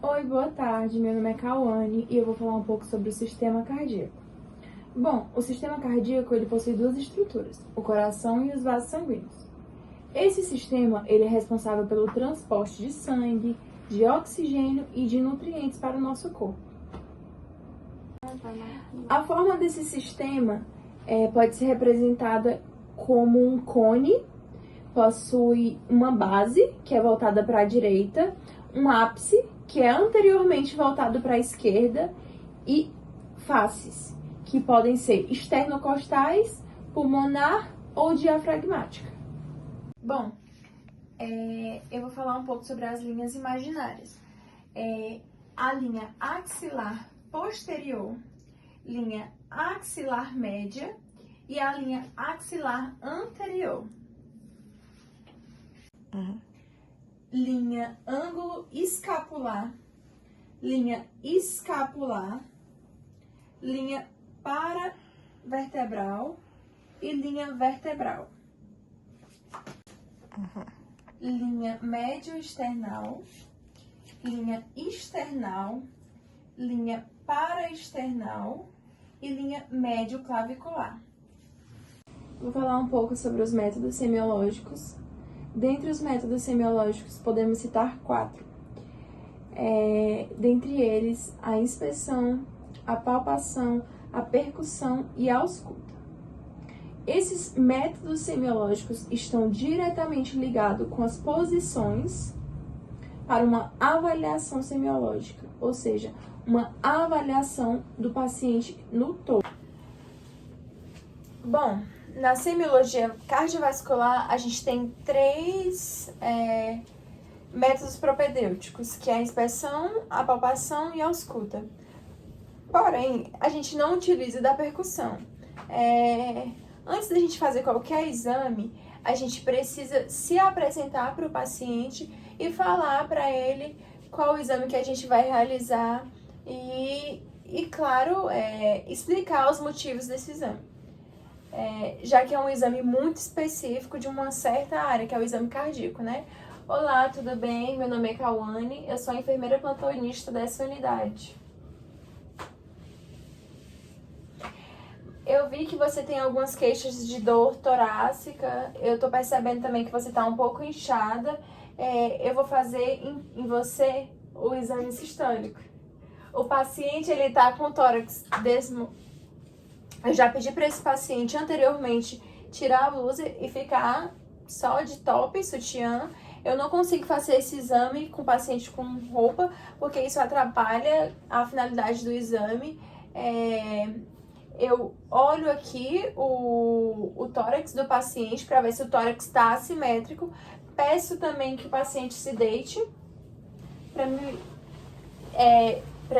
Oi, boa tarde. Meu nome é Cauane e eu vou falar um pouco sobre o sistema cardíaco. Bom, o sistema cardíaco ele possui duas estruturas, o coração e os vasos sanguíneos. Esse sistema ele é responsável pelo transporte de sangue, de oxigênio e de nutrientes para o nosso corpo. A forma desse sistema pode ser representada como um cone, possui uma base, que é voltada para a direita, um ápice, que é anteriormente voltado para a esquerda, e faces, que podem ser esternocostais, pulmonar ou diafragmática. Bom, eu vou falar um pouco sobre as linhas imaginárias. A linha axilar posterior, linha axilar média e a linha axilar anterior. Linha ângulo escapular, linha escapular, linha paravertebral e linha vertebral. Linha médio-esternal, linha external, linha paraesternal e linha médio-clavicular. Vou falar um pouco sobre os métodos semiológicos. Dentre os métodos semiológicos, podemos citar 4. Dentre eles, a inspeção, a palpação, a percussão e a ausculta. Esses métodos semiológicos estão diretamente ligados com as posições para uma avaliação semiológica, ou seja, uma avaliação do paciente no todo. Bom, na semiologia cardiovascular, a gente tem 3 métodos propedêuticos, que é a inspeção, a palpação e a ausculta. Porém, a gente não utiliza da percussão. Antes da gente fazer qualquer exame, a gente precisa se apresentar para o paciente e falar para ele qual o exame que a gente vai realizar e claro, explicar os motivos desse exame. Já que é um exame muito específico de uma certa área, que é o exame cardíaco, né? Olá, tudo bem? Meu nome é Cauane, eu sou a enfermeira plantonista dessa unidade. Eu vi que você tem algumas queixas de dor torácica, eu tô percebendo também que você tá um pouco inchada. Eu vou fazer em você o exame sistólico. O paciente, ele tá com tórax Eu já pedi para esse paciente anteriormente tirar a blusa e ficar só de top, sutiã. Eu não consigo fazer esse exame com paciente com roupa, porque isso atrapalha a finalidade do exame. Eu olho aqui o tórax do paciente para ver se o tórax está assimétrico. Peço também que o paciente se deite para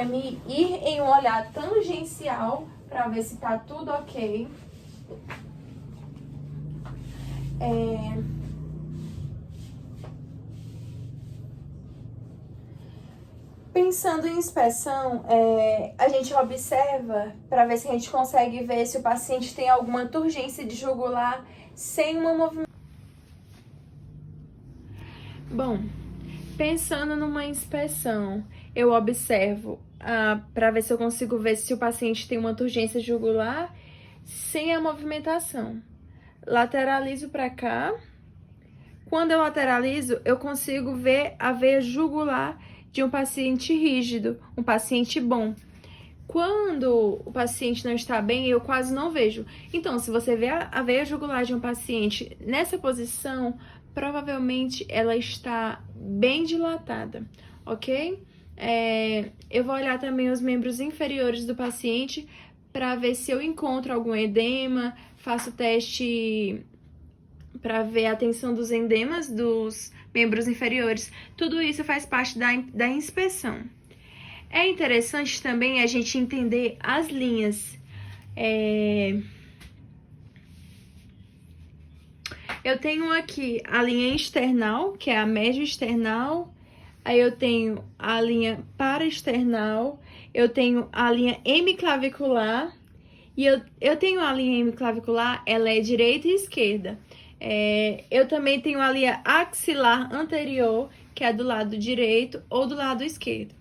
me ir em um olhar tangencial para ver se tá tudo ok. Pensando em inspeção, a gente observa para ver se a gente consegue ver se o paciente tem alguma turgência de jugular sem uma movimentação. Bom, pensando numa inspeção, eu observo para ver se eu consigo ver se o paciente tem uma turgência jugular sem a movimentação. Lateralizo para cá. Quando eu lateralizo, eu consigo ver a veia jugular de um paciente rígido, um paciente bom. Quando o paciente não está bem, eu quase não vejo. Então, se você vê a veia jugular de um paciente nessa posição, provavelmente ela está bem dilatada, ok? Eu vou olhar também os membros inferiores do paciente para ver se eu encontro algum edema, faço teste para ver a tensão dos endemas dos membros inferiores. Tudo isso faz parte da inspeção. É interessante também a gente entender as linhas. Eu tenho aqui a linha external, que é a médio-external. Aí eu tenho a linha paraesternal. Eu tenho a linha hemiclavicular. E eu tenho a linha hemiclavicular, ela é direita e esquerda. Eu também tenho a linha axilar anterior, que é do lado direito ou do lado esquerdo.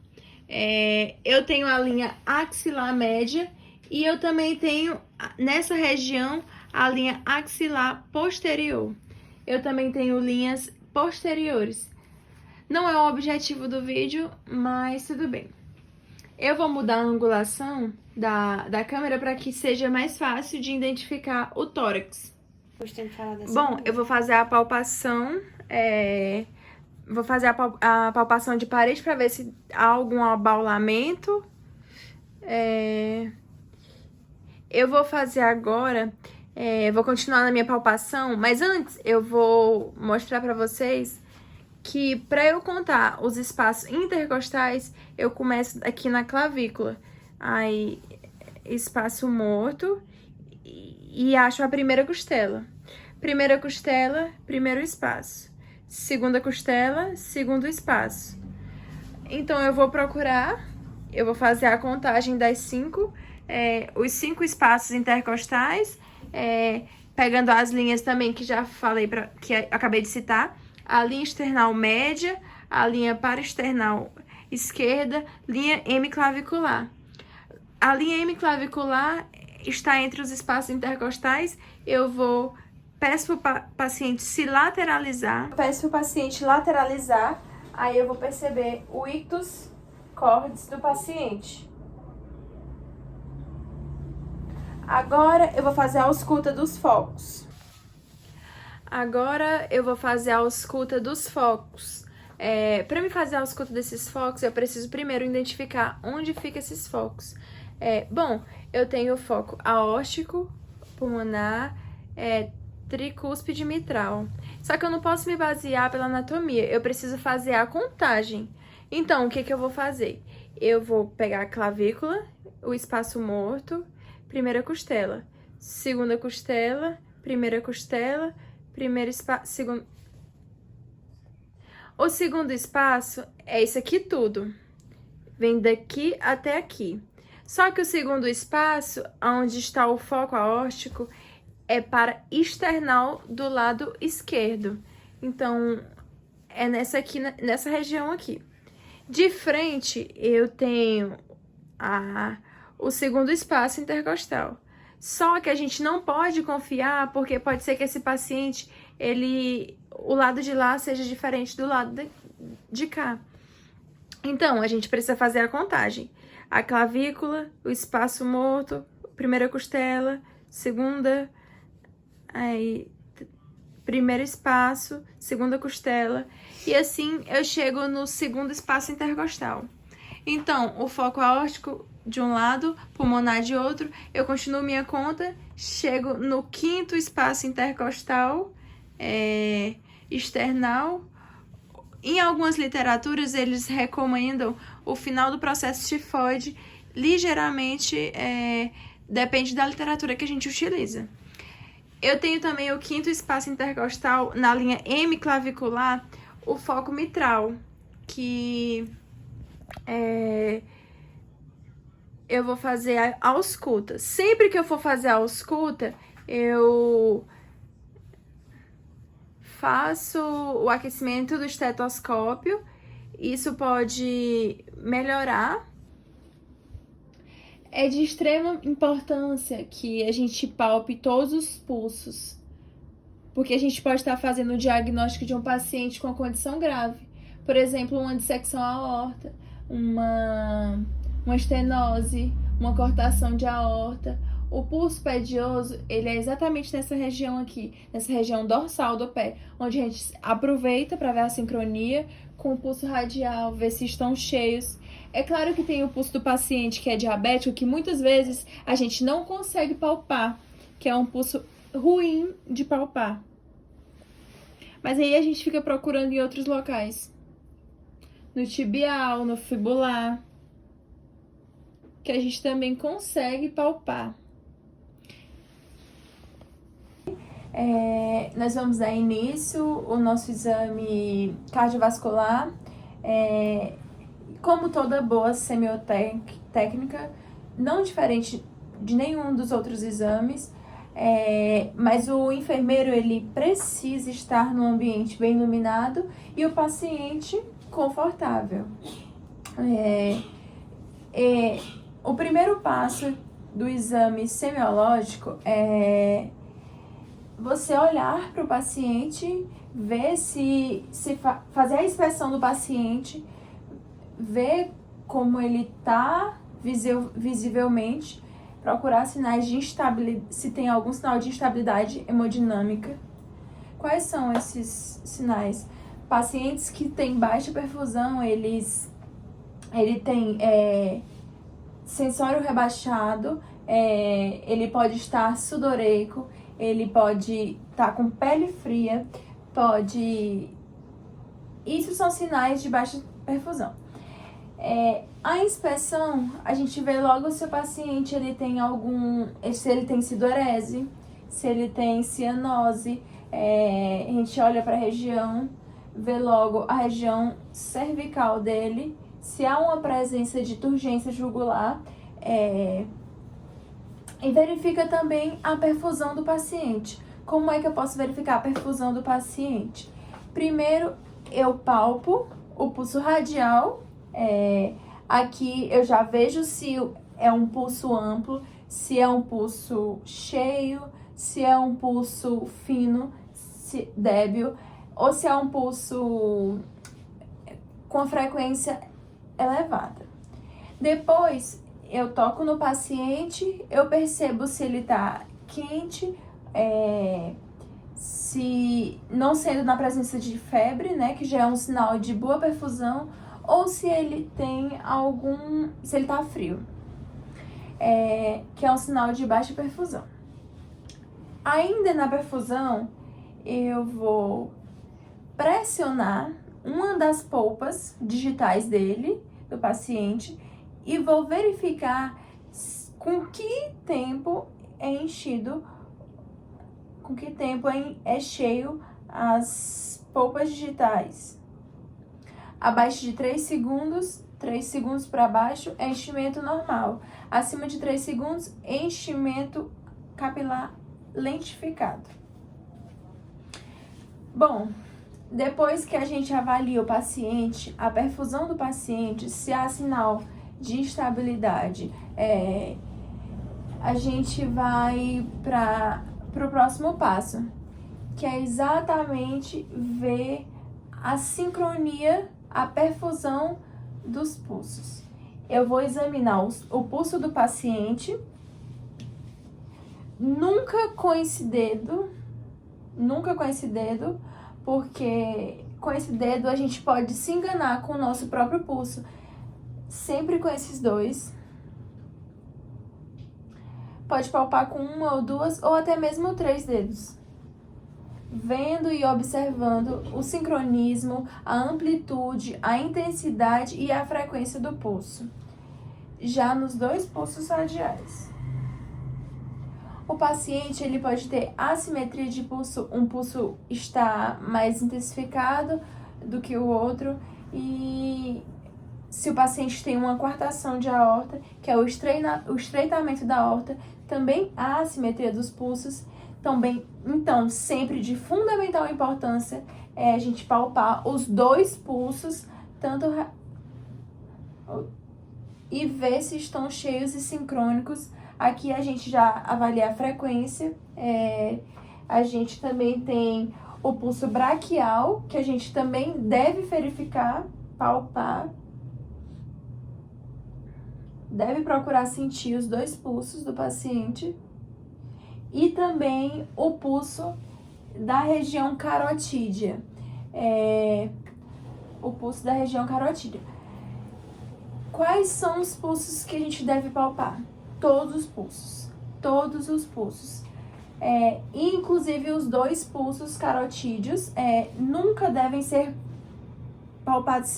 Eu tenho a linha axilar média e eu também tenho, nessa região, a linha axilar posterior. Eu também tenho linhas posteriores. Não é o objetivo do vídeo, mas tudo bem. Eu vou mudar a angulação da câmera para que seja mais fácil de identificar o tórax. Bom, eu vou fazer a palpação, vou fazer a palpação de parede para ver se há algum abaulamento. Eu vou fazer agora, vou continuar na minha palpação, mas antes eu vou mostrar para vocês que para eu contar os espaços intercostais, eu começo aqui na clavícula. Aí, espaço morto e acho a primeira costela. Primeira costela, primeiro espaço. Segunda costela, segundo espaço. Então, eu vou procurar, eu vou fazer a contagem das os 5 espaços intercostais, pegando as linhas também que já falei, que acabei de citar. A linha external média, a linha paraesternal esquerda, linha hemiclavicular. A linha hemiclavicular está entre os espaços intercostais. Peço para o paciente se lateralizar. Peço para o paciente lateralizar, aí eu vou perceber o ictus cordis do paciente. Agora eu vou fazer a ausculta dos focos. Para me fazer a ausculta desses focos, eu preciso primeiro identificar onde ficam esses focos. Bom, eu tenho o foco aórtico, pulmonar, tricúspide mitral. Só que eu não posso me basear pela anatomia, eu preciso fazer a contagem. Então, o que eu vou fazer? Eu vou pegar a clavícula, o espaço morto, primeira costela, segunda costela, primeira costela, primeiro espaço, segundo... O segundo espaço é isso aqui tudo. Vem daqui até aqui. Só que o segundo espaço, onde está o foco aórtico, é para external do lado esquerdo. Então, é nessa região aqui. De frente, eu tenho o segundo espaço intercostal. Só que a gente não pode confiar, porque pode ser que esse paciente, o lado de lá seja diferente do lado de cá. Então, a gente precisa fazer a contagem. A clavícula, o espaço morto, primeira costela, segunda, aí, primeiro espaço, segunda costela. E assim eu chego no segundo espaço intercostal. Então, o foco aórtico de um lado, pulmonar de outro, eu continuo minha conta, chego no quinto espaço intercostal, external. Em algumas literaturas, eles recomendam o final do processo tifoide, ligeiramente, depende da literatura que a gente utiliza. Eu tenho também o quinto espaço intercostal, na linha hemiclavicular, o foco mitral, que eu vou fazer a ausculta. Sempre que eu for fazer a ausculta, eu faço o aquecimento do estetoscópio. Isso pode melhorar. É de extrema importância que a gente palpe todos os pulsos, porque a gente pode estar fazendo o diagnóstico de um paciente com uma condição grave. Por exemplo, uma dissecção aorta, uma estenose, uma cortação de aorta. O pulso pedioso, ele é exatamente nessa região aqui, nessa região dorsal do pé, onde a gente aproveita para ver a sincronia com o pulso radial, ver se estão cheios. É claro que tem o pulso do paciente que é diabético, que muitas vezes a gente não consegue palpar, que é um pulso ruim de palpar. Mas aí a gente fica procurando em outros locais. No tibial, no fibular, que a gente também consegue palpar. Nós vamos dar início ao nosso exame cardiovascular. Como toda boa semiotécnica, não diferente de nenhum dos outros exames, mas o enfermeiro ele precisa estar num ambiente bem iluminado e o paciente confortável. O primeiro passo do exame semiológico é você olhar para o paciente, ver fazer a inspeção do paciente, ver como ele está visivelmente, procurar sinais de instabilidade, se tem algum sinal de instabilidade hemodinâmica. Quais são esses sinais? Pacientes que têm baixa perfusão, ele tem sensório rebaixado, ele pode estar sudoreico, ele pode estar com pele fria, Isso são sinais de baixa perfusão. A inspeção, a gente vê logo se o paciente se ele tem sudorese, se ele tem cianose, a gente olha para a região, vê logo a região cervical dele, se há uma presença de turgência jugular, e verifica também a perfusão do paciente. Como é que eu posso verificar a perfusão do paciente? Primeiro, eu palpo o pulso radial. Aqui eu já vejo se é um pulso amplo, se é um pulso cheio, se é um pulso fino, débil, ou se é um pulso com frequência elevada. Depois, eu toco no paciente, eu percebo se ele tá quente, se não sendo na presença de febre, né, que já é um sinal de boa perfusão, ou se ele tem se ele tá frio, que é um sinal de baixa perfusão. Ainda na perfusão, eu vou pressionar uma das polpas digitais do paciente, e vou verificar com que tempo é cheio as polpas digitais. Abaixo de 3 segundos para baixo é enchimento normal. Acima de 3 segundos, enchimento capilar lentificado. Bom, depois que a gente avalia o paciente, a perfusão do paciente, se há sinal de instabilidade, a gente vai para o próximo passo, que é exatamente ver a sincronia, a perfusão dos pulsos. Eu vou examinar o pulso do paciente, nunca com esse dedo, porque com esse dedo a gente pode se enganar com o nosso próprio pulso. Sempre com esses dois. Pode palpar com 1 ou 2 ou até mesmo 3 dedos. Vendo e observando o sincronismo, a amplitude, a intensidade e a frequência do pulso. Já nos 2 pulsos radiais. O paciente ele pode ter assimetria de pulso, um pulso está mais intensificado do que o outro, e se o paciente tem uma coartação de aorta, que é o estreitamento da aorta, também há assimetria dos pulsos. Então, sempre de fundamental importância é a gente palpar os 2 pulsos, e ver se estão cheios e sincrônicos. Aqui a gente já avalia a frequência, a gente também tem o pulso braquial, que a gente também deve verificar, palpar. Deve procurar sentir os 2 pulsos do paciente. E também o pulso da região carotídea. O pulso da região carotídea. Quais são os pulsos que a gente deve palpar? Todos os pulsos. Inclusive os 2 pulsos carotídeos nunca devem ser palpados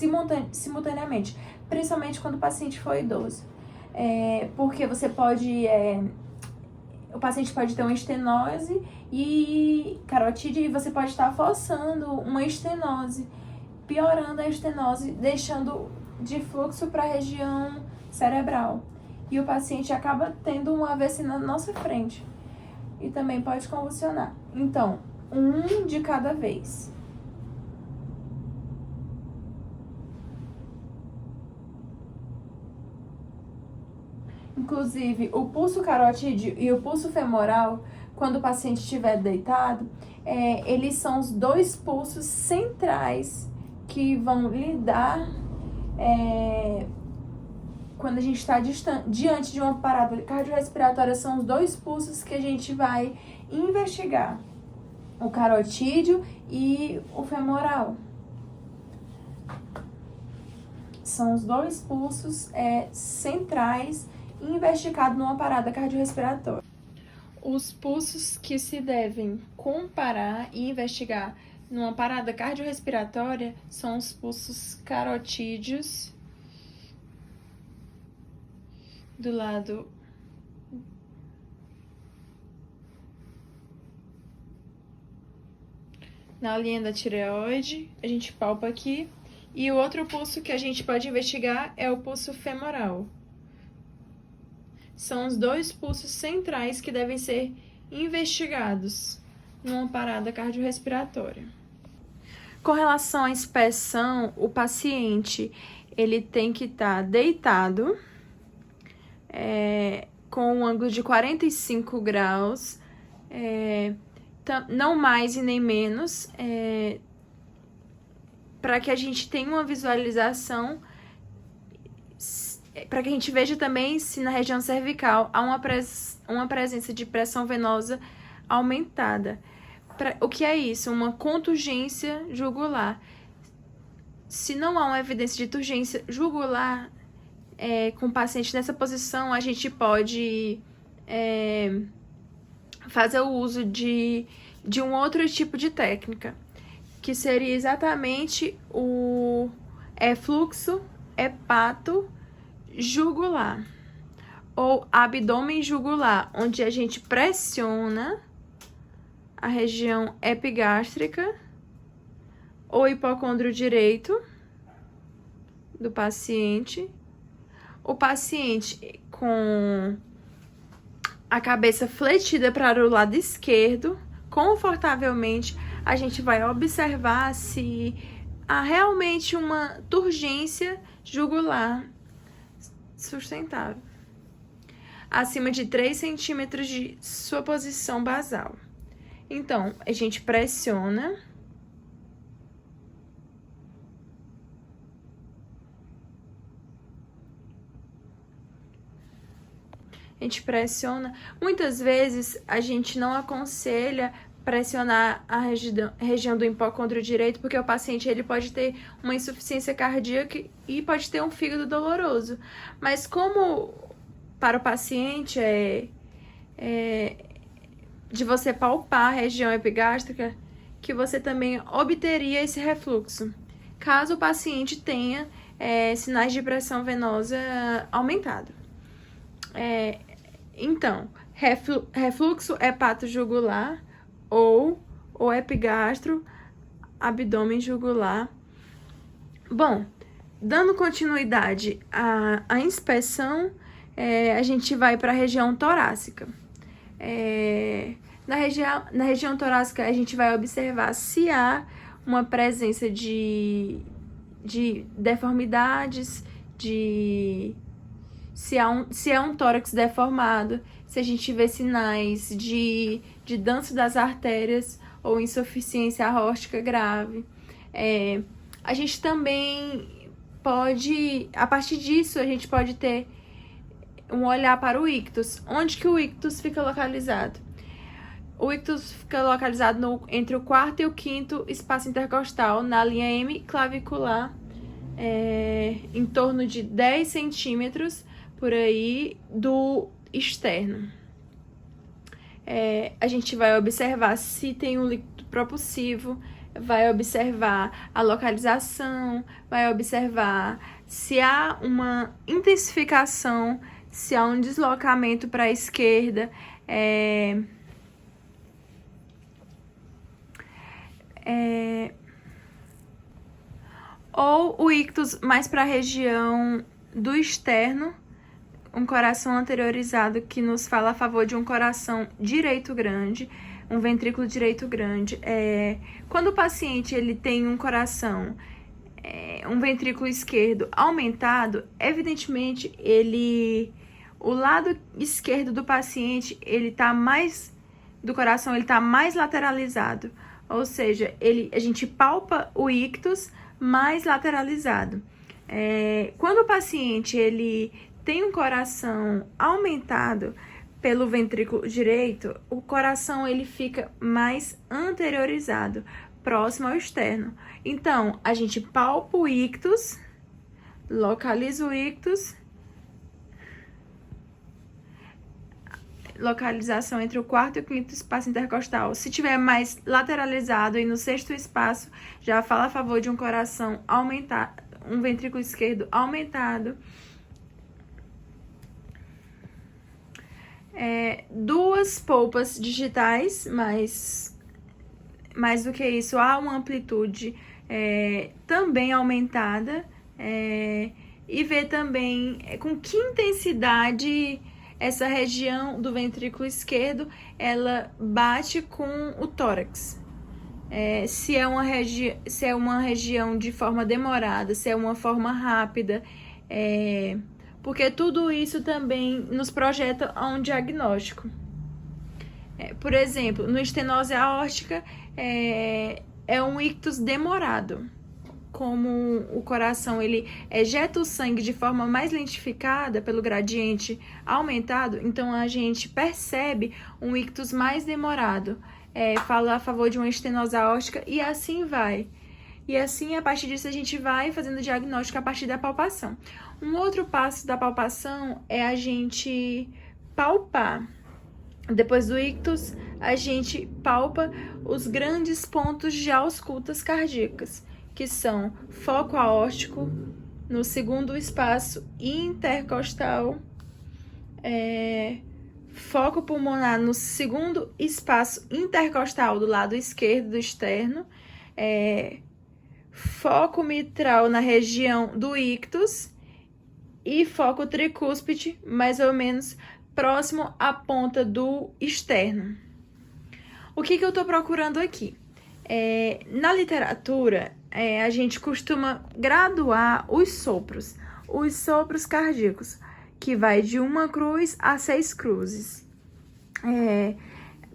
simultaneamente, principalmente quando o paciente for idoso. Porque o paciente pode ter uma estenose carotídea, e você pode estar forçando uma estenose, piorando a estenose, deixando de fluxo para a região cerebral. E o paciente acaba tendo um AVC na nossa frente. E também pode convulsionar. Então, 1 de cada vez. Inclusive, o pulso carotídeo e o pulso femoral, quando o paciente estiver deitado, eles são os dois pulsos centrais que vão lidar quando a gente está diante de uma parada cardiorrespiratória. São os dois pulsos que a gente vai investigar, o carotídeo e o femoral. São os dois pulsos centrais investigados numa parada cardiorrespiratória. Os pulsos que se devem comparar e investigar numa parada cardiorrespiratória são os pulsos carotídeos do lado na linha da tireoide, a gente palpa aqui. E o outro pulso que a gente pode investigar é o pulso femoral. São os dois pulsos centrais que devem ser investigados numa parada cardiorrespiratória. Com relação à inspeção, o paciente ele tem que estar deitado, com um ângulo de 45 graus, não mais e nem menos, para que a gente tenha uma visualização, para que a gente veja também se na região cervical há uma presença de pressão venosa aumentada. O que é isso? Uma conturgência jugular. Se não há uma evidência de turgência jugular com o paciente nessa posição, a gente pode fazer o uso de um outro tipo de técnica, que seria exatamente o fluxo hepato-jugular ou abdômen jugular, onde a gente pressiona a região epigástrica ou hipocôndrio direito do paciente. O paciente com a cabeça fletida para o lado esquerdo, confortavelmente, a gente vai observar se há realmente uma turgência jugular sustentável, acima de 3 centímetros de sua posição basal. Então, a gente pressiona. Muitas vezes a gente não aconselha pressionar a região do hipocôndrio direito, porque o paciente ele pode ter uma insuficiência cardíaca e pode ter um fígado doloroso. Mas como para o paciente de você palpar a região epigástrica, que você também obteria esse refluxo, caso o paciente tenha sinais de pressão venosa aumentado. Então, refluxo hepato-jugular ou epigastro, abdômen jugular. Bom, dando continuidade à inspeção, a gente vai para a região torácica. Na região torácica, a gente vai observar se há uma presença de deformidades, se é um tórax deformado, se a gente vê sinais de dança das artérias ou insuficiência aórtica grave. A gente também pode, a partir disso, a gente pode ter um olhar para o ictus. Onde que o ictus fica localizado? O ictus fica localizado entre o quarto e o quinto espaço intercostal, na linha M clavicular, em torno de 10 centímetros por aí do externo. A gente vai observar se tem um líquido propulsivo, vai observar a localização, vai observar se há uma intensificação, se há um deslocamento para a esquerda, ou o ictus mais para a região do externo, um coração anteriorizado que nos fala a favor de um coração direito grande, um ventrículo direito grande. Quando o paciente ele tem um coração, um ventrículo esquerdo aumentado, evidentemente o lado esquerdo do paciente, do coração, ele tá mais lateralizado. Ou seja, a gente palpa o ictus mais lateralizado. Quando o paciente ele tem um coração aumentado pelo ventrículo direito, o coração ele fica mais anteriorizado, próximo ao externo. Então, a gente palpa o ictus, localiza o ictus, localização entre o quarto e o quinto espaço intercostal. Se tiver mais lateralizado e no sexto espaço, já fala a favor de um coração aumentado, um ventrículo esquerdo aumentado. Duas polpas digitais, mais do que isso, há uma amplitude também aumentada, e ver também com que intensidade essa região do ventrículo esquerdo ela bate com o tórax. Se é uma região de forma demorada, se é uma forma rápida, porque tudo isso também nos projeta a um diagnóstico. Por exemplo, no estenose aórtica é um ictus demorado. Como o coração ele ejeta o sangue de forma mais lentificada pelo gradiente aumentado, então a gente percebe um ictus mais demorado. Fala a favor de uma estenose aórtica e assim vai. E assim, a partir disso, a gente vai fazendo diagnóstico a partir da palpação. Um outro passo da palpação é a gente palpar. Depois do ictus, a gente palpa os grandes pontos de auscultas cardíacas, que são foco aórtico no segundo espaço intercostal, foco pulmonar no segundo espaço intercostal do lado esquerdo do externo, foco mitral na região do ictus e foco tricúspide, mais ou menos próximo à ponta do externo. O que eu estou procurando aqui? Na literatura, a gente costuma graduar os sopros cardíacos, que vai de 1 cruz a 6 cruzes.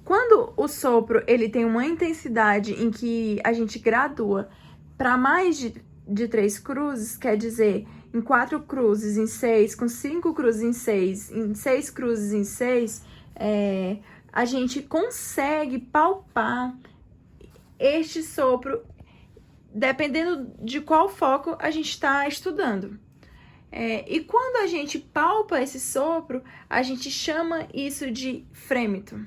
Quando o sopro ele tem uma intensidade em que a gente gradua para mais de 3 cruzes, quer dizer, em 4 cruzes em 6, com 5 cruzes em 6 cruzes em 6, a gente consegue palpar este sopro, dependendo de qual foco a gente está estudando. E quando a gente palpa esse sopro, a gente chama isso de frêmito.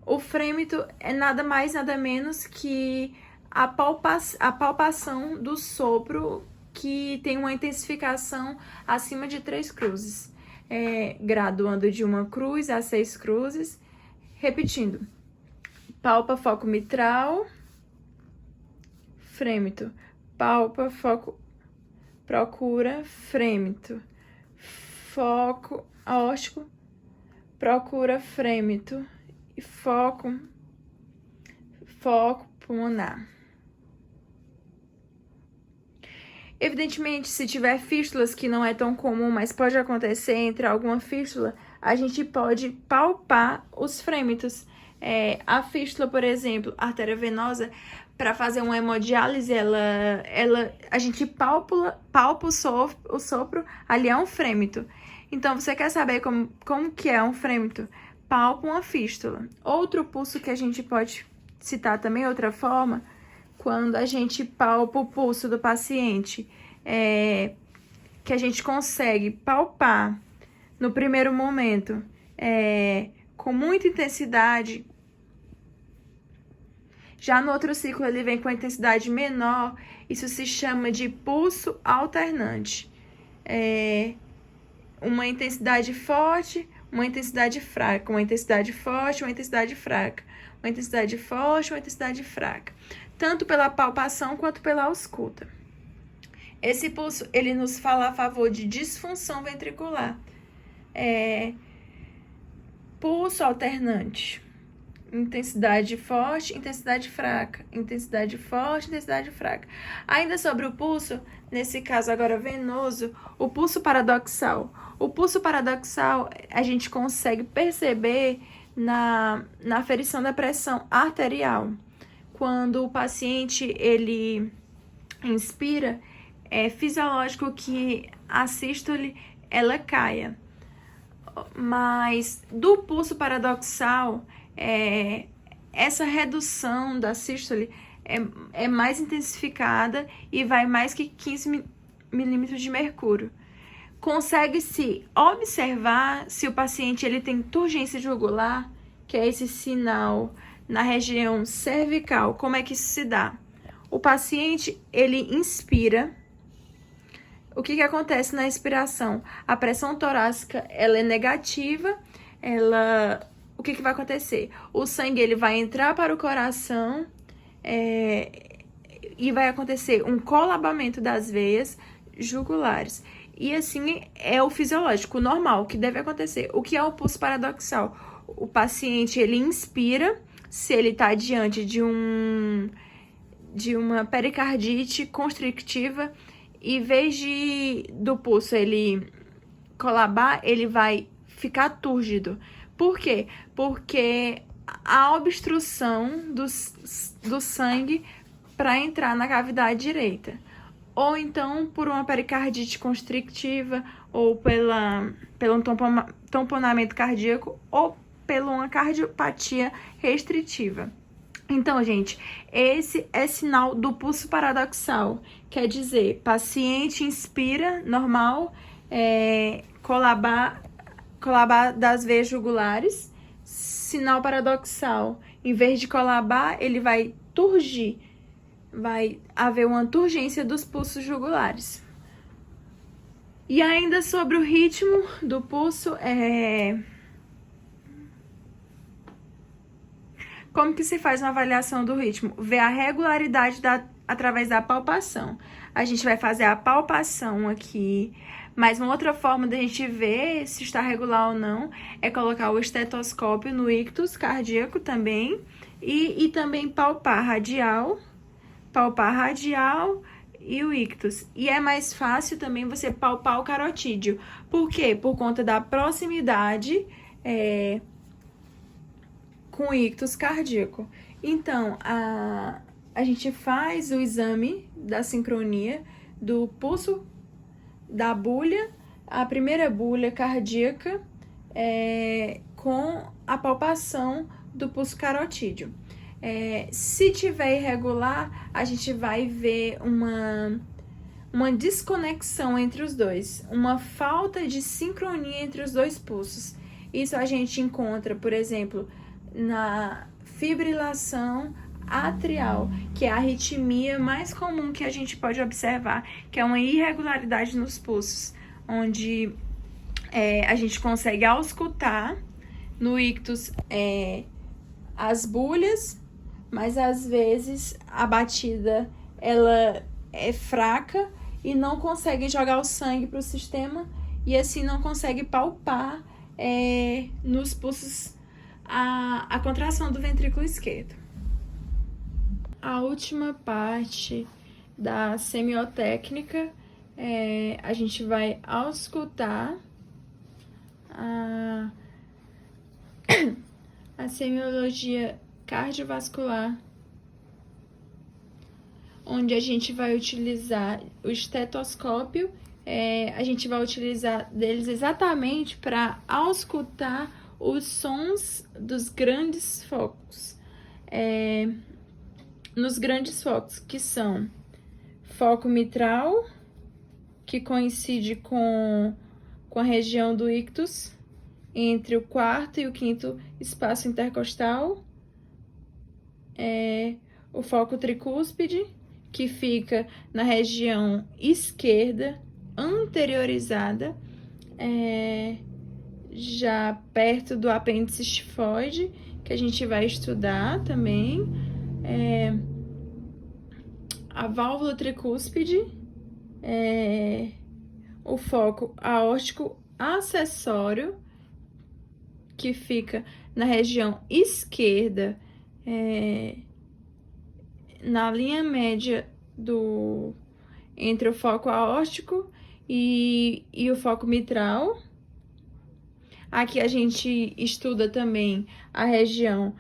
O frêmito é nada mais, nada menos que a palpação do sopro que tem uma intensificação acima de 3 cruzes, graduando de 1 cruz a 6 cruzes. Repetindo, palpa, foco mitral, frêmito, palpa, foco, procura, frêmito, foco aórtico, procura, frêmito e foco pulmonar. Evidentemente, se tiver fístulas, que não é tão comum, mas pode acontecer entre alguma fístula, a gente pode palpar os frêmitos. A fístula, por exemplo, artéria venosa, para fazer uma hemodiálise, a gente palpa o sopro, ali é um frêmito. Então, você quer saber como que é um frêmito? Palpa uma fístula. Outro pulso que a gente pode citar também, outra forma, quando a gente palpa o pulso do paciente, que a gente consegue palpar no primeiro momento, com muita intensidade. Já no outro ciclo ele vem com a intensidade menor, isso se chama de pulso alternante. Uma intensidade forte, uma intensidade fraca, uma intensidade forte, uma intensidade fraca, uma intensidade forte, uma intensidade fraca, tanto pela palpação quanto pela ausculta. Esse pulso, ele nos fala a favor de disfunção ventricular. Pulso alternante. intensidade forte, intensidade fraca, intensidade forte, intensidade fraca. Ainda sobre o pulso, nesse caso agora venoso, o pulso paradoxal. O pulso paradoxal a gente consegue perceber na aferição da pressão arterial. Quando o paciente ele inspira, é fisiológico que a sístole ela caia. Mas do pulso paradoxal, essa redução da sístole é mais intensificada e vai mais que 15 milímetros de mercúrio. Consegue-se observar se o paciente ele tem turgência jugular, que é esse sinal na região cervical. Como é que isso se dá? O paciente ele inspira. O que acontece na expiração? A pressão torácica ela é negativa. O que vai acontecer? O sangue ele vai entrar para o coração e vai acontecer um colabamento das veias jugulares. E assim é o fisiológico, o normal, o que deve acontecer. O que é o pulso paradoxal? O paciente ele inspira, se ele está diante de uma pericardite constrictiva, e em vez do pulso ele colabar, ele vai ficar túrgido. Por quê? Porque a obstrução do sangue para entrar na cavidade direita. Ou então por uma pericardite constrictiva, ou pelo tamponamento cardíaco, ou pela uma cardiopatia restritiva. Então, gente, esse é sinal do pulso paradoxal. Quer dizer, paciente inspira, normal, colabar das veias jugulares. Sinal paradoxal, em vez de colabar, ele vai turgir. Vai haver uma turgência dos pulsos jugulares. E ainda sobre o ritmo do pulso, como que se faz uma avaliação do ritmo? Ver a regularidade através da palpação. A gente vai fazer a palpação aqui, mas uma outra forma da gente ver se está regular ou não é colocar o estetoscópio no ictus cardíaco também e também palpar radial e o ictus. E é mais fácil também você palpar o carotídeo. Por quê? Por conta da proximidade com o ictus cardíaco. Então, a gente faz o exame da sincronia do pulso da bulha, a primeira bulha cardíaca, com a palpação do pulso carotídeo. Se tiver irregular, a gente vai ver uma desconexão entre os dois, uma falta de sincronia entre os dois pulsos. Isso a gente encontra, por exemplo, na fibrilação atrial, que é a arritmia mais comum que a gente pode observar, que é uma irregularidade nos pulsos, onde a gente consegue auscultar no ictus as bulhas, mas às vezes a batida ela é fraca e não consegue jogar o sangue para o sistema e assim não consegue palpar nos pulsos a contração do ventrículo esquerdo. A última parte da semiotécnica, a gente vai auscultar a semiologia cardiovascular, onde a gente vai utilizar o estetoscópio, a gente vai utilizar deles exatamente para auscultar os sons dos grandes focos. Nos grandes focos, que são foco mitral, que coincide com a região do ictus, entre o quarto e o quinto espaço intercostal, o foco tricúspide, que fica na região esquerda, anteriorizada, já perto do apêndice estifoide, que a gente vai estudar também, a válvula tricúspide, o foco aórtico acessório, que fica na região esquerda, na linha média entre o foco aórtico e o foco mitral. Aqui a gente estuda também a região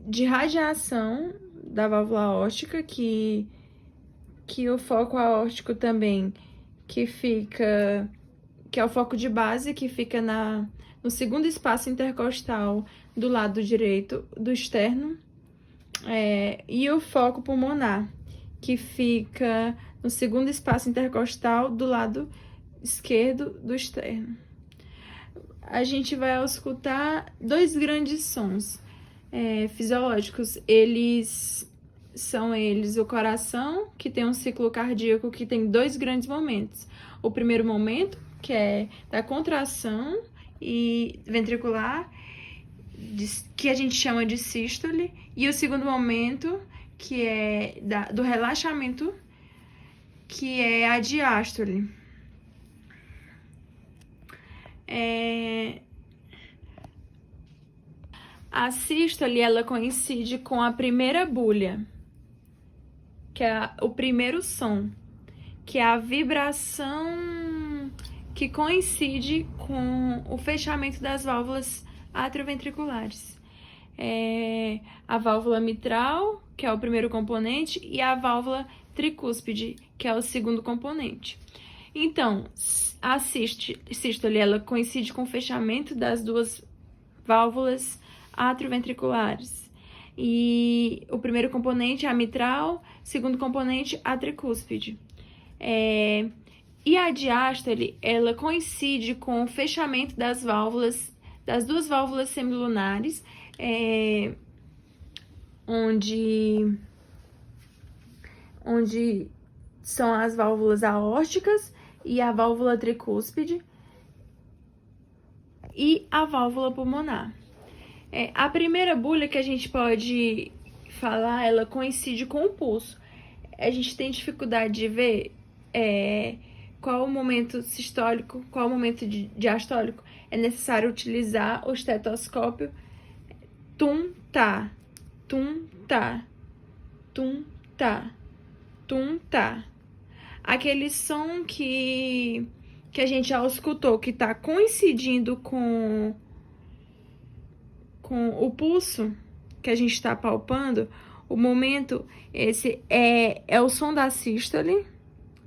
de radiação da válvula aórtica, que o foco aórtico também, que é o foco de base, que fica no segundo espaço intercostal do lado direito do externo, e o foco pulmonar, que fica no segundo espaço intercostal do lado esquerdo do externo. A gente vai escutar dois grandes sons fisiológicos. São eles o coração, que tem um ciclo cardíaco que tem dois grandes momentos. O primeiro momento, que é da contração e ventricular, que a gente chama de sístole, e o segundo momento, que é do relaxamento, que é a diástole. A sístole, ela coincide com a primeira bulha, que é o primeiro som, que é a vibração que coincide com o fechamento das válvulas atrioventriculares. A válvula mitral, que é o primeiro componente, e a válvula tricúspide, que é o segundo componente. Então, a sístole, ela coincide com o fechamento das duas válvulas atrioventriculares. E o primeiro componente é a mitral, segundo componente, a tricúspide. E a diástole, ela coincide com o fechamento das duas válvulas semilunares, onde são as válvulas aórticas e a válvula tricúspide e a válvula pulmonar. A primeira bulha que a gente pode falar, ela coincide com o pulso. A gente tem dificuldade de ver qual o momento sistólico, qual o momento diastólico. É necessário utilizar o estetoscópio. Tum, tá, tum, tá, tum, tá, tum, tá. Aquele som que a gente já escutou, que está coincidindo com o pulso que a gente está palpando, o momento, esse é o som da sístole,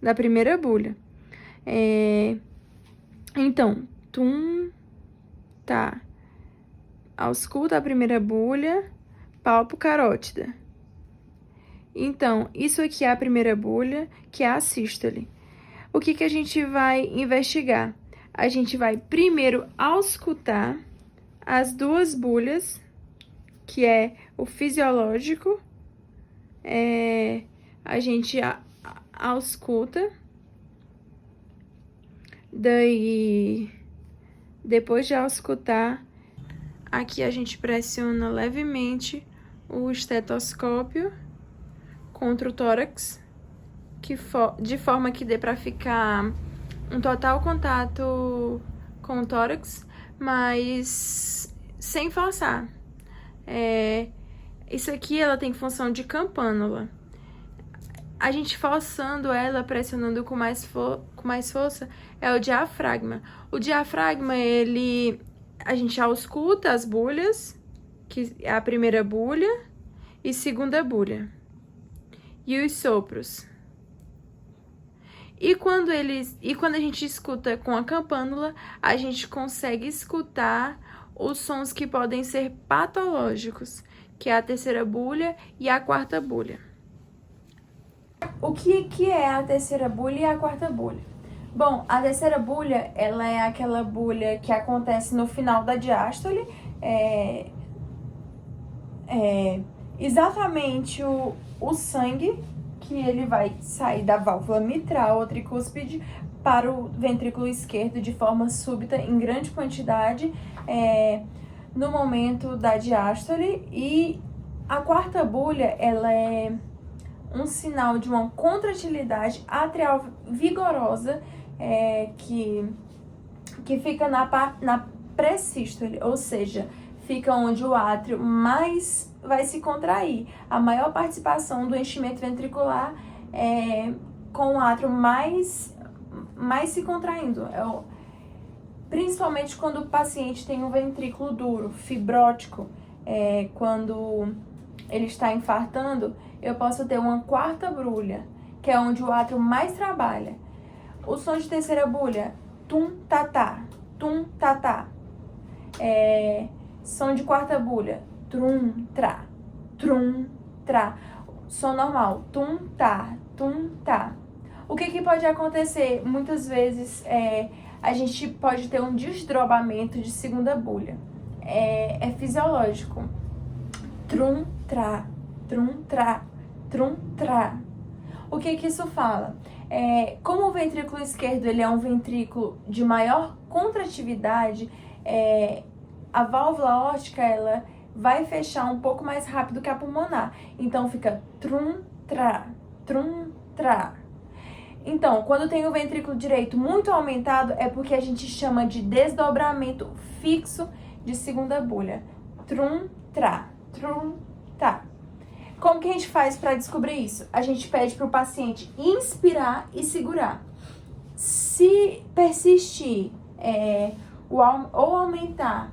da primeira bulha. Então, tum, tá. Ausculta a primeira bulha, palpo carótida. Então, isso aqui é a primeira bulha, que é a sístole. O que a gente vai investigar? A gente vai primeiro auscultar as duas bulhas, que é o fisiológico. A gente ausculta. Daí, depois de auscultar, aqui a gente pressiona levemente o estetoscópio contra o tórax, de forma que dê para ficar um total contato com o tórax, mas sem forçar. Isso aqui, ela tem função de campânula. A gente forçando ela, pressionando com mais força, é o diafragma. O diafragma, a gente ausculta as bulhas, que é a primeira bulha e segunda bulha. E os sopros. E quando a gente escuta com a campânula, a gente consegue escutar os sons que podem ser patológicos, que é a terceira bulha e a quarta bulha. O que é a terceira bulha e a quarta bulha? Bom, a terceira bulha, ela é aquela bulha que acontece no final da diástole, exatamente o sangue, que ele vai sair da válvula mitral ou tricúspide para o ventrículo esquerdo de forma súbita, em grande quantidade, no momento da diástole. E a quarta bulha, ela é um sinal de uma contratilidade atrial vigorosa, que fica na pré-sístole, ou seja, fica onde o átrio mais vai se contrair. A maior participação do enchimento ventricular é com o átrio mais se contraindo. Principalmente quando o paciente tem um ventrículo duro, fibrótico, quando ele está infartando, eu posso ter uma quarta brulha, que é onde o átrio mais trabalha. O som de terceira bulha, tum, tatá, tum, tatá. Som de quarta bulha, trum, trá, trum, trá. Som normal, tum, tá, tum, tá. O que pode acontecer? Muitas vezes a gente pode ter um desdobramento de segunda bulha. É fisiológico. Trum, trá, trum, trá, trum, trá. O que isso fala? Como o ventrículo esquerdo ele é um ventrículo de maior contratividade, a válvula aórtica ela vai fechar um pouco mais rápido que a pulmonar. Então fica trum, trá, trum, trá. Então, quando tem o ventrículo direito muito aumentado, é porque a gente chama de desdobramento fixo de segunda bulha. Trum, trá, trum, tá. Como que a gente faz para descobrir isso? A gente pede para o paciente inspirar e segurar. Se persistir ou aumentar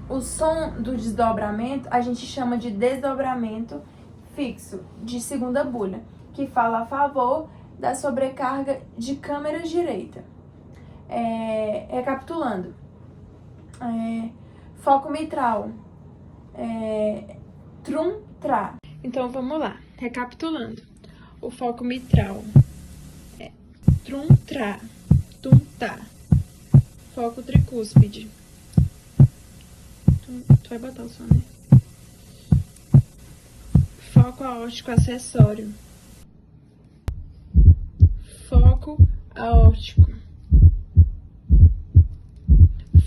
o som do desdobramento, a gente chama de desdobramento fixo de segunda bulha, que fala a favor da sobrecarga de câmara direita. Recapitulando, foco mitral, trum, trá. Então vamos lá, recapitulando. O foco mitral é trum, trá, tum, tá. Foco tricúspide. Tu vai botar o som, né? Foco aórtico acessório. Foco aórtico.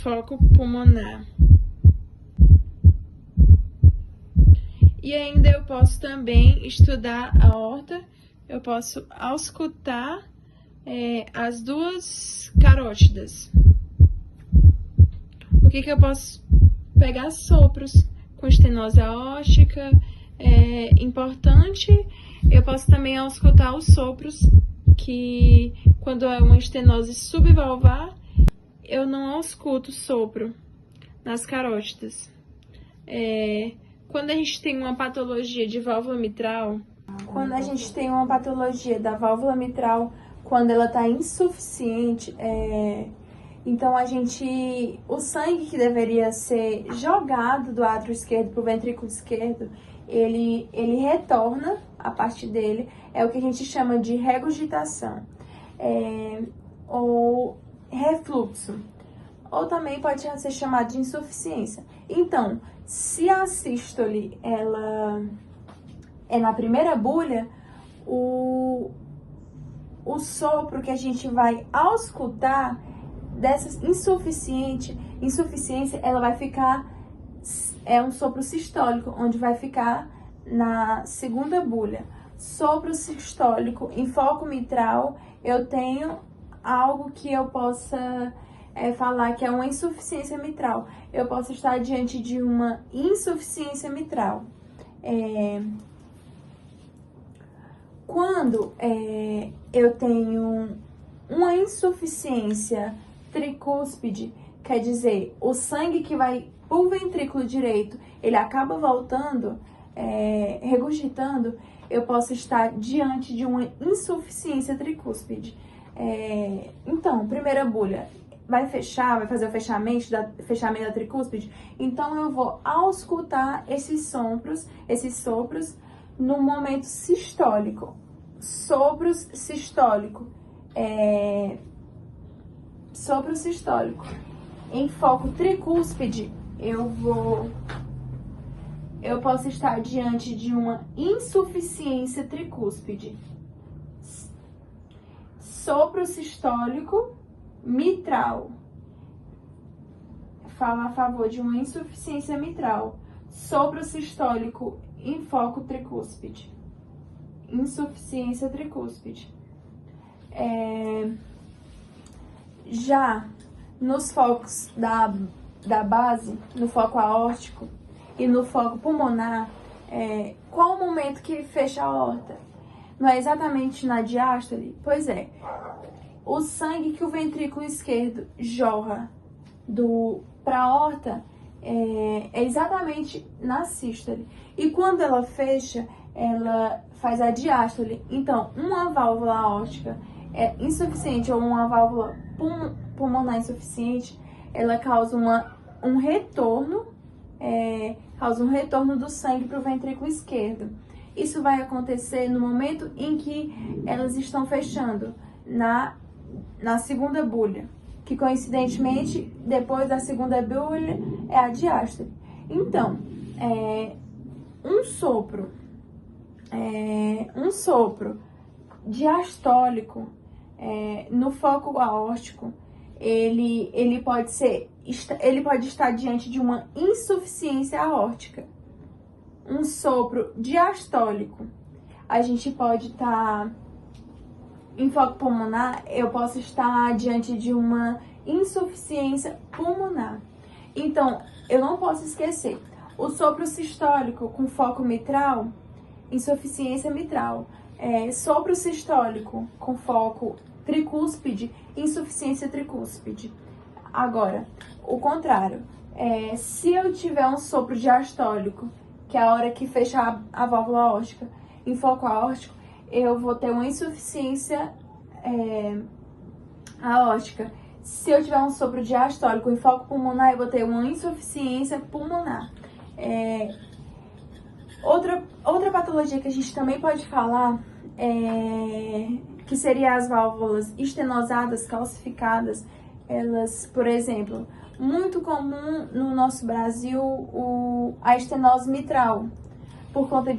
Foco pulmonar. E ainda eu posso também estudar a aorta, eu posso auscultar as duas carótidas. O que eu posso pegar? Sopros com estenose aórtica, importante. Eu posso também auscultar os sopros, que quando é uma estenose subvalvar, eu não ausculto sopro nas carótidas. Quando a gente tem uma patologia de válvula mitral, quando a gente tem uma patologia da válvula mitral, quando ela está insuficiente, então o sangue que deveria ser jogado do átrio esquerdo para o ventrículo esquerdo, ele retorna a parte dele, é o que a gente chama de regurgitação, ou refluxo, ou também pode ser chamado de insuficiência. Então, se a sístole ela é na primeira bulha, o sopro que a gente vai auscultar dessa insuficiência, ela vai ficar, um sopro sistólico, onde vai ficar na segunda bulha. Sopro sistólico em foco mitral, eu tenho algo que eu possa falar que é uma insuficiência mitral. Eu posso estar diante de uma insuficiência mitral. Quando eu tenho uma insuficiência tricúspide, quer dizer, o sangue que vai para o ventrículo direito, ele acaba voltando, regurgitando, eu posso estar diante de uma insuficiência tricúspide. Então, primeira bulha, vai fazer o fechamento da tricúspide, então eu vou auscultar esses sopros no momento sistólico. Sopro sistólico. Sopro sistólico. Em foco tricúspide, eu posso estar diante de uma insuficiência tricúspide. Sopro sistólico mitral. Fala a favor de uma insuficiência mitral. Sopro sistólico em foco tricúspide. Insuficiência tricúspide. Já nos focos da base, no foco aórtico e no foco pulmonar, qual o momento que fecha a aorta? Não é exatamente na diástole? Pois é. O sangue que o ventrículo esquerdo jorra para a aorta é exatamente na sístole. E quando ela fecha, ela faz a diástole. Então, uma válvula aórtica insuficiente ou uma válvula pulmonar insuficiente, ela causa um retorno do sangue para o ventrículo esquerdo. Isso vai acontecer no momento em que elas estão fechando na segunda bulha, que coincidentemente, depois da segunda bulha, é a diástole. Então, um sopro diastólico no foco aórtico, ele pode estar diante de uma insuficiência aórtica. Um sopro diastólico, a gente pode estar em foco pulmonar, eu posso estar diante de uma insuficiência pulmonar. Então, eu não posso esquecer, o sopro sistólico com foco mitral, insuficiência mitral. Sopro sistólico com foco tricúspide, insuficiência tricúspide. Agora, o contrário, se eu tiver um sopro diastólico, que é a hora que fecha a válvula aórtica, em foco aórtico, eu vou ter uma insuficiência aórtica. Se eu tiver um sopro diastólico em foco pulmonar, eu vou ter uma insuficiência pulmonar. Outra patologia que a gente também pode falar que seria as válvulas estenosadas, calcificadas. Elas, por exemplo, muito comum no nosso Brasil a estenose mitral, por conta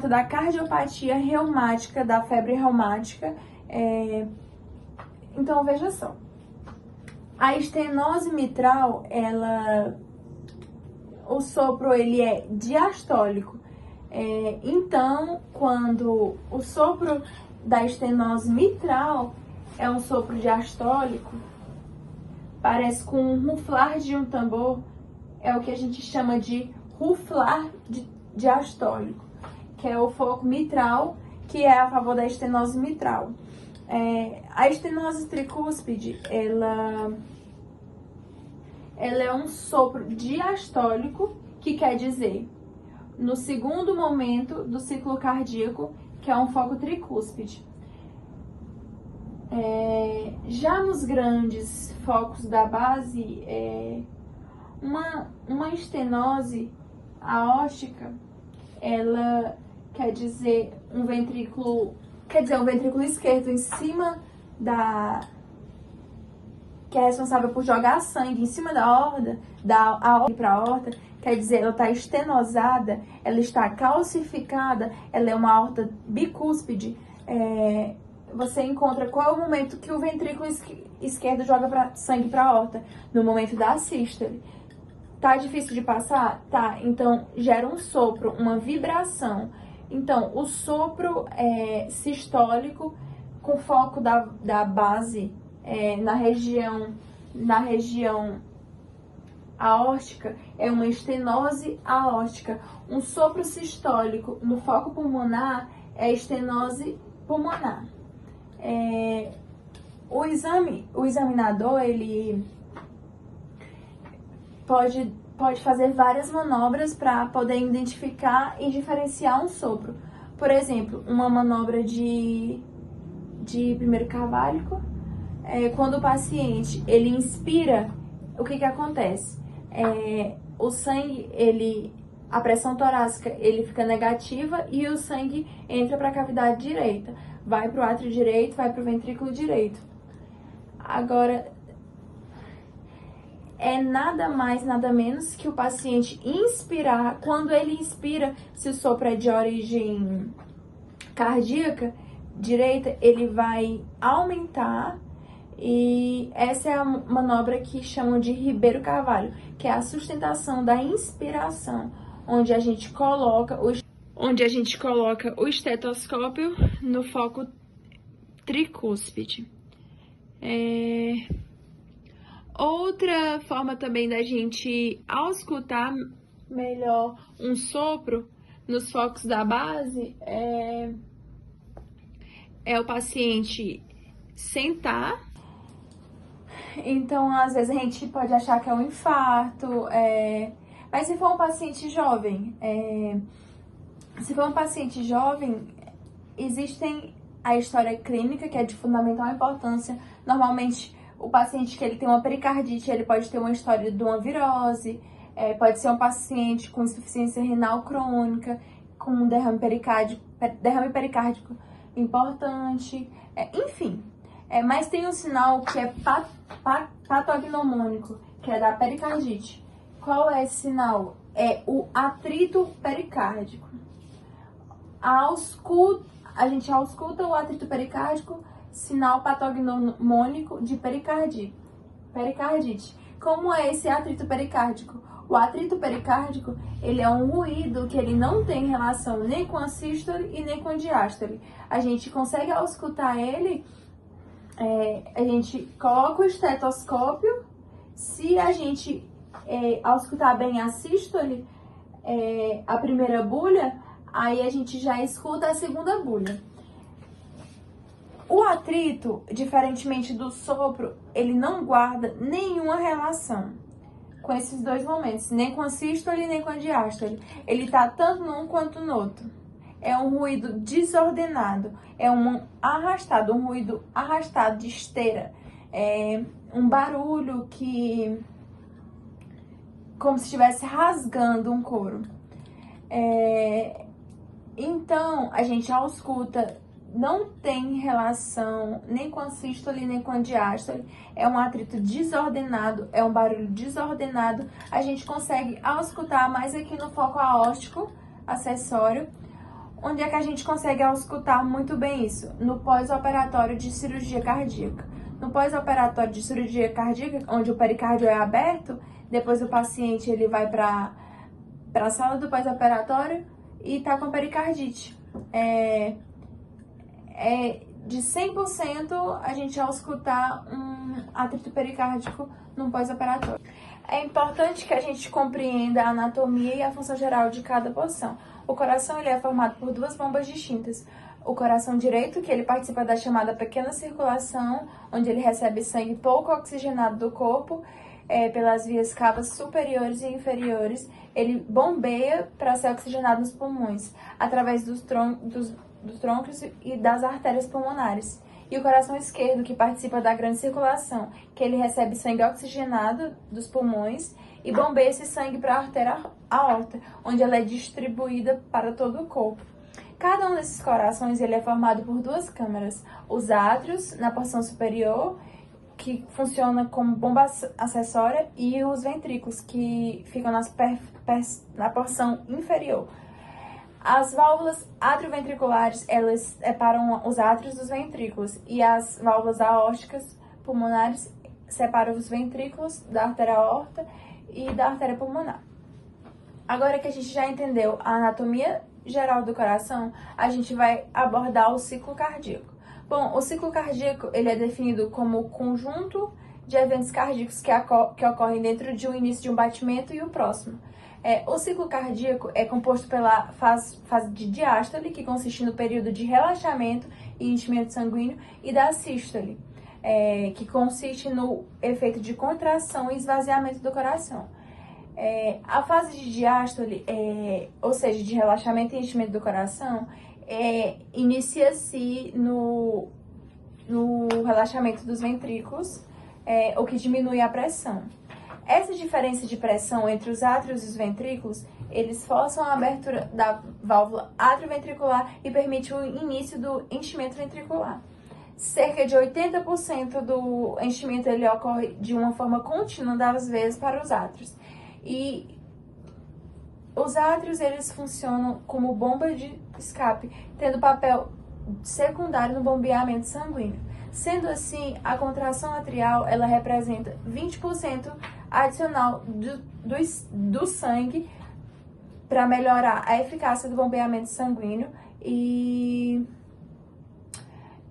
da cardiopatia reumática, da febre reumática. Então, veja só, a estenose mitral, o sopro ele é diastólico. Então, quando o sopro da estenose mitral é um sopro diastólico, parece com um ruflar de um tambor, é o que a gente chama de ruflar diastólico, que é o foco mitral, que é a favor da estenose mitral. A estenose tricúspide, ela é um sopro diastólico, que quer dizer no segundo momento do ciclo cardíaco, que é um foco tricúspide. Já nos grandes focos da base, uma estenose aórtica, ela quer dizer um ventrículo esquerdo em cima que é responsável por jogar sangue em cima da aorta, da aorta para a aorta, quer dizer, ela está estenosada, ela está calcificada, ela é uma aorta bicúspide. Você encontra qual é o momento que o ventrículo esquerdo joga sangue para a aorta? No momento da sístole. Tá difícil de passar? Tá. Então, gera um sopro, uma vibração. Então, o sopro sistólico com foco da base na região aórtica é uma estenose aórtica. Um sopro sistólico no foco pulmonar é estenose pulmonar. O examinador, ele pode fazer várias manobras para poder identificar e diferenciar um sopro. Por exemplo, uma manobra de primeiro caválico, quando o paciente ele inspira, o que acontece? O sangue, a pressão torácica ele fica negativa e o sangue entra para a cavidade direita, vai para o átrio direito, vai para o ventrículo direito. Agora, nada mais, nada menos que o paciente inspirar. Quando ele inspira, se o sopro é de origem cardíaca direita, ele vai aumentar, e essa é a manobra que chamam de Ribeiro-Carvalho, que é a sustentação da inspiração, onde a gente coloca o estetoscópio no foco tricúspide. Outra forma também da gente auscultar melhor um sopro nos focos da base é o paciente sentar. Então, às vezes a gente pode achar que é um infarto, mas se for um paciente jovem, existem a história clínica, que é de fundamental importância. Normalmente, o paciente que ele tem uma pericardite, ele pode ter uma história de uma virose, pode ser um paciente com insuficiência renal crônica, com um derrame pericárdico importante, enfim. Mas tem um sinal que é patognomônico, que é da pericardite. Qual é esse sinal? É o atrito pericárdico. A gente ausculta o atrito pericárdico, sinal patognomônico de pericardite. Como é esse atrito pericárdico? O atrito pericárdico, ele é um ruído que ele não tem relação nem com a sístole e nem com a diástole. A gente consegue auscultar ele, a gente coloca o estetoscópio, se a gente auscultar bem a sístole, a primeira bulha, aí a gente já escuta a segunda bulha. O atrito, diferentemente do sopro, ele não guarda nenhuma relação com esses dois momentos, nem com a sístole, nem com a diástole. Ele tá tanto num quanto no outro. É um ruído desordenado, é um ruído arrastado de esteira, um barulho como se estivesse rasgando um couro. Então, a gente ausculta, não tem relação nem com a sístole, nem com a diástole. É um atrito desordenado, é um barulho desordenado. A gente consegue auscultar mais aqui no foco aórtico acessório. Onde é que a gente consegue auscultar muito bem isso? No pós-operatório de cirurgia cardíaca. No pós-operatório de cirurgia cardíaca, onde o pericárdio é aberto, depois o paciente ele vai para a sala do pós-operatório e tá com pericardite. De 100% a gente auscultar um atrito pericárdico no pós-operatório. É importante que a gente compreenda a anatomia e a função geral de cada porção. O coração ele é formado por duas bombas distintas. O coração direito, que ele participa da chamada pequena circulação, onde ele recebe sangue pouco oxigenado do corpo, pelas vias cavas superiores e inferiores. Ele bombeia para ser oxigenado nos pulmões, através dos troncos e das artérias pulmonares. E o coração esquerdo, que participa da grande circulação, que ele recebe sangue oxigenado dos pulmões e bombeia esse sangue para a artéria aorta, onde ela é distribuída para todo o corpo. Cada um desses corações ele é formado por duas câmaras, os átrios na porção superior, que funciona como bomba acessória, e os ventrículos, que ficam na porção inferior. As válvulas atrioventriculares, elas separam os átrios dos ventrículos, e as válvulas aórticas pulmonares separam os ventrículos da artéria aorta e da artéria pulmonar. Agora que a gente já entendeu a anatomia geral do coração, a gente vai abordar o ciclo cardíaco. Bom, o ciclo cardíaco ele é definido como o conjunto de eventos cardíacos que ocorrem dentro de um início de um batimento e o próximo. O ciclo cardíaco é composto pela fase de diástole, que consiste no período de relaxamento e enchimento sanguíneo, e da sístole, que consiste no efeito de contração e esvaziamento do coração. A fase de diástole, ou seja, de relaxamento e enchimento do coração, inicia-se no relaxamento dos ventrículos, o que diminui a pressão. Essa diferença de pressão entre os átrios e os ventrículos, eles forçam a abertura da válvula atrioventricular e permite o início do enchimento ventricular. Cerca de 80% do enchimento ele ocorre de uma forma contínua das veias para os átrios. E os átrios eles funcionam como bomba de escape, tendo papel secundário no bombeamento sanguíneo. Sendo assim, a contração atrial ela representa 20% adicional do sangue para melhorar a eficácia do bombeamento sanguíneo e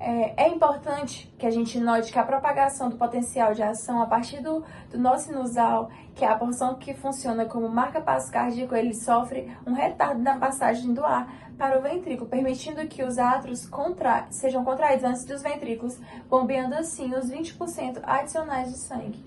É importante que a gente note que a propagação do potencial de ação a partir do nó sinusal, que é a porção que funciona como marca-passo cardíaco, ele sofre um retardo na passagem do ar para o ventrículo, permitindo que os átrios sejam contraídos antes dos ventrículos, bombeando assim os 20% adicionais de sangue.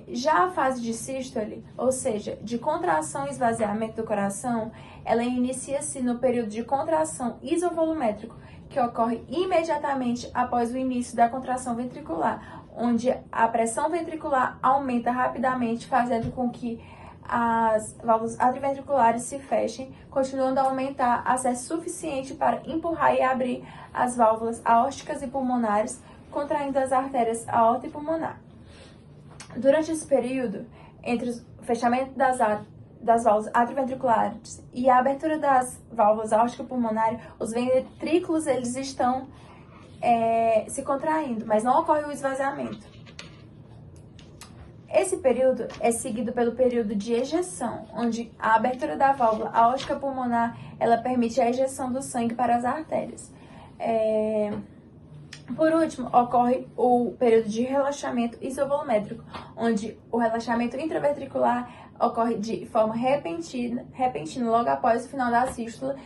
Já a fase de sístole, ou seja, de contração e esvaziamento do coração, ela inicia-se no período de contração isovolumétrico, que ocorre imediatamente após o início da contração ventricular, onde a pressão ventricular aumenta rapidamente, fazendo com que as válvulas atrioventriculares se fechem, continuando a aumentar a ser suficiente para empurrar e abrir as válvulas aórticas e pulmonares, contraindo as artérias aorta e pulmonar. Durante esse período, entre o fechamento das válvulas atrioventriculares e a abertura das válvulas aórtica pulmonar, os ventrículos eles estão se contraindo, mas não ocorre o esvaziamento. Esse período é seguido pelo período de ejeção, onde a abertura da válvula aórtica pulmonar ela permite a ejeção do sangue para as artérias. Por último, ocorre o período de relaxamento isovolumétrico, onde o relaxamento intraventricular ocorre de forma repentina logo após o final da sístole,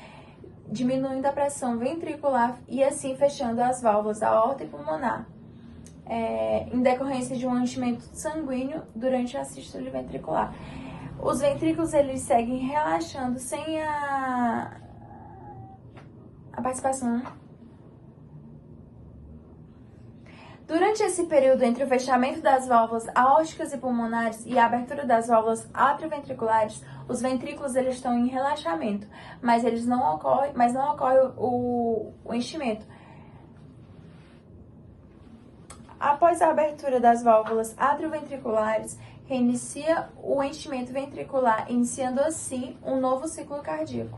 diminuindo a pressão ventricular e assim fechando as válvulas aorta e pulmonar, em decorrência de um enchimento sanguíneo durante a sístole ventricular. Os ventrículos eles seguem relaxando sem a participação. Durante esse período entre o fechamento das válvulas aórticas e pulmonares e a abertura das válvulas atrioventriculares, os ventrículos eles estão em relaxamento, mas não ocorre o enchimento. Após a abertura das válvulas atrioventriculares, reinicia o enchimento ventricular, iniciando assim um novo ciclo cardíaco.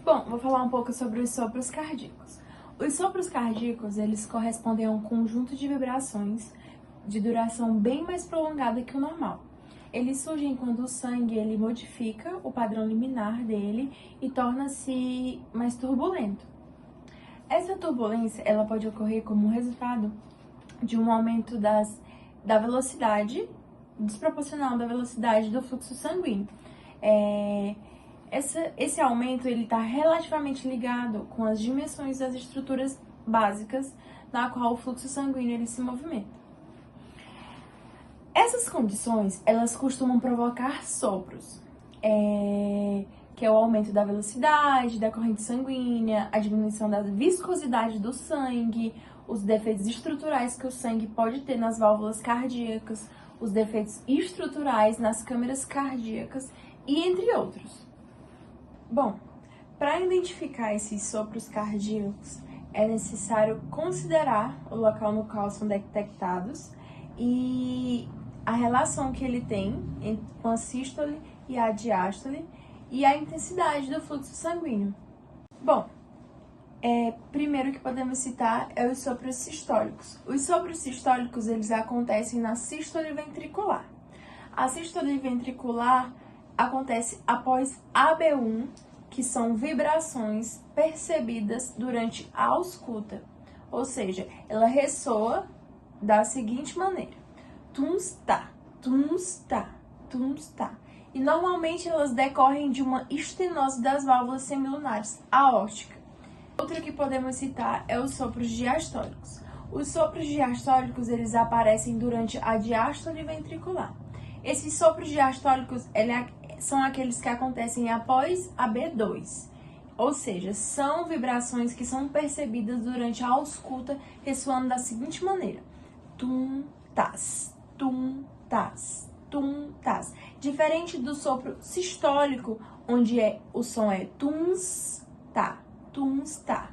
Bom, vou falar um pouco sobre os sopros cardíacos. Os sopros cardíacos, eles correspondem a um conjunto de vibrações de duração bem mais prolongada que o normal. Eles surgem quando o sangue ele modifica o padrão liminar dele e torna-se mais turbulento. Essa turbulência ela pode ocorrer como resultado de um aumento da velocidade, desproporcional da velocidade do fluxo sanguíneo. Esse aumento ele está relativamente ligado com as dimensões das estruturas básicas na qual o fluxo sanguíneo ele se movimenta. Essas condições elas costumam provocar sopros, que é o aumento da velocidade da corrente sanguínea, a diminuição da viscosidade do sangue, os defeitos estruturais que o sangue pode ter nas válvulas cardíacas, os defeitos estruturais nas câmeras cardíacas e entre outros. Bom, para identificar esses sopros cardíacos, é necessário considerar o local no qual são detectados e a relação que ele tem com a sístole e a diástole e a intensidade do fluxo sanguíneo. Bom, primeiro que podemos citar é os sopros sistólicos. Os sopros sistólicos, eles acontecem na sístole ventricular. A sístole ventricular acontece após AB1, que são vibrações percebidas durante a ausculta, ou seja, ela ressoa da seguinte maneira: tum-tá, tum-tá, tum-tá. E normalmente elas decorrem de uma estenose das válvulas semilunares aórtica. Outro que podemos citar é os sopros diastólicos. Os sopros diastólicos eles aparecem durante a diástole ventricular. Esses sopros diastólicos são aqueles que acontecem após a B2, ou seja, são vibrações que são percebidas durante a ausculta, ressoando da seguinte maneira: tum-tas, tum-tas, tum-tas. Diferente do sopro sistólico, onde o som é tum-tá, tum-tá.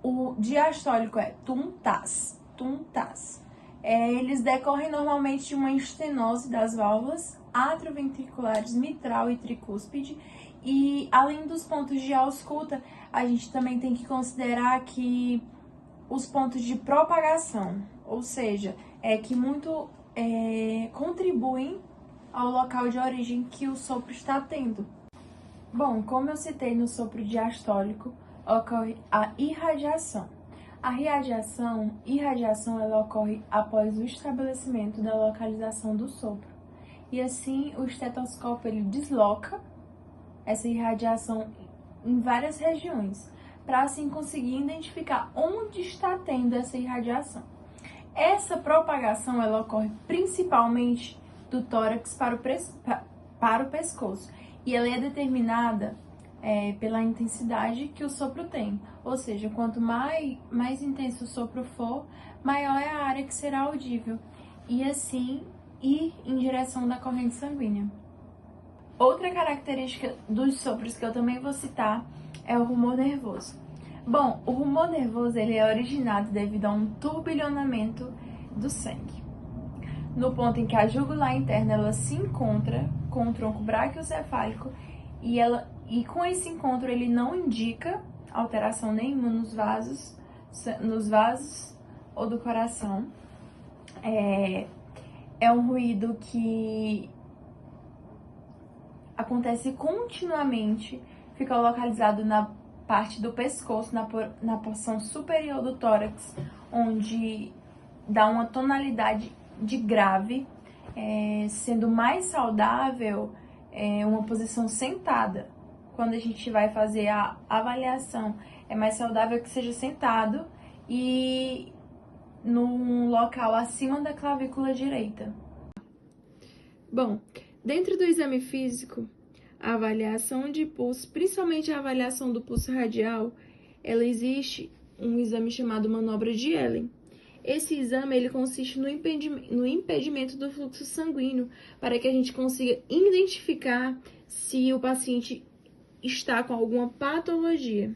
O diastólico é tum-tas, tum-tas. Eles decorrem normalmente de uma estenose das válvulas atrioventriculares mitral e tricúspide, e além dos pontos de ausculta, a gente também tem que considerar que os pontos de propagação, ou seja, que muito contribuem ao local de origem que o sopro está tendo. Bom, como eu citei no sopro diastólico, ocorre a irradiação. A irradiação ela ocorre após o estabelecimento da localização do sopro. E assim, o estetoscópio ele desloca essa irradiação em várias regiões, para assim conseguir identificar onde está tendo essa irradiação. Essa propagação ela ocorre principalmente do tórax para o pescoço, e ela é determinada pela intensidade que o sopro tem. Ou seja, quanto mais intenso o sopro for, maior é a área que será audível, e assim ir em direção da corrente sanguínea. Outra característica dos sopros que eu também vou citar é o rumor nervoso. Bom, o rumor nervoso ele é originado devido a um turbilhonamento do sangue. No ponto em que a jugular interna ela se encontra com o tronco braquiocefálico e com esse encontro ele não indica alteração nenhuma nos vasos ou do coração. É um ruído que acontece continuamente, fica localizado na parte do pescoço, na porção superior do tórax, onde dá uma tonalidade de grave, sendo mais saudável uma posição sentada. Quando a gente vai fazer a avaliação, é mais saudável que seja sentado e num local acima da clavícula direita. Bom, dentro do exame físico, a avaliação de pulso, principalmente a avaliação do pulso radial, ela existe um exame chamado manobra de Ellen. Esse exame ele consiste no impedimento do fluxo sanguíneo para que a gente consiga identificar se o paciente está com alguma patologia.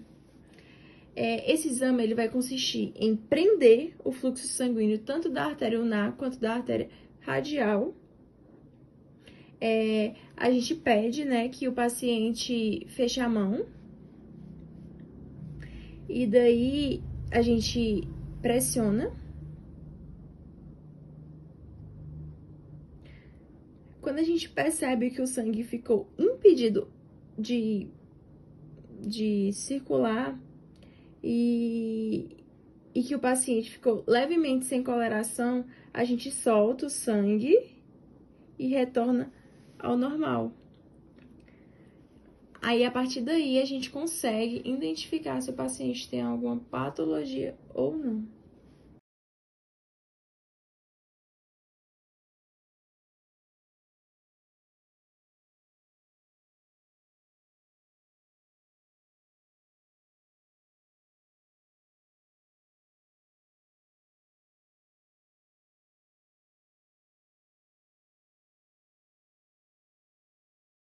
Esse exame ele vai consistir em prender o fluxo sanguíneo tanto da artéria ulnar quanto da artéria radial. A gente pede, né, que o paciente feche a mão e daí a gente pressiona. Quando a gente percebe que o sangue ficou impedido de circular e que o paciente ficou levemente sem coloração, a gente solta o sangue e retorna ao normal. Aí, a partir daí, a gente consegue identificar se o paciente tem alguma patologia ou não.